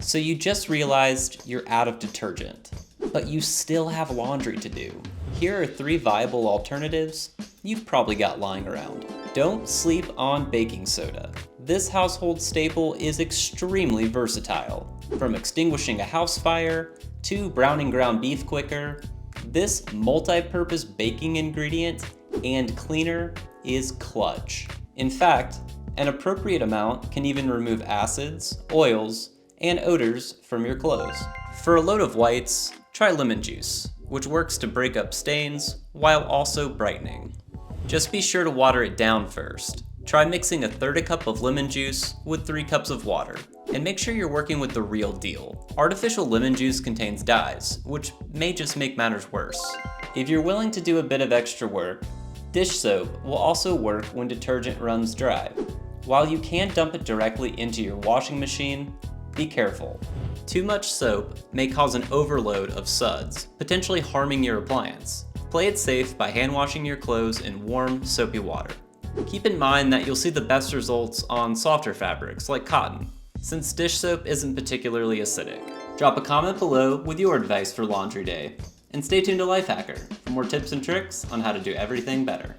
So you just realized you're out of detergent, but you still have laundry to do. Here are 3 viable alternatives you've probably got lying around. Don't sleep on baking soda. This household staple is extremely versatile. From extinguishing a house fire to browning ground beef quicker, this multi-purpose baking ingredient and cleaner is clutch. In fact, an appropriate amount can even remove acids, oils, and odors from your clothes. For a load of whites, try lemon juice, which works to break up stains while also brightening. Just be sure to water it down first. Try mixing 1/3 cup of lemon juice with 3 cups of water, and make sure you're working with the real deal. Artificial lemon juice contains dyes, which may just make matters worse. If you're willing to do a bit of extra work, dish soap will also work when detergent runs dry. While you can't dump it directly into your washing machine, be careful. Too much soap may cause an overload of suds, potentially harming your appliance. Play it safe by hand washing your clothes in warm, soapy water. Keep in mind that you'll see the best results on softer fabrics like cotton, since dish soap isn't particularly acidic. Drop a comment below with your advice for laundry day, and stay tuned to Lifehacker for more tips and tricks on how to do everything better.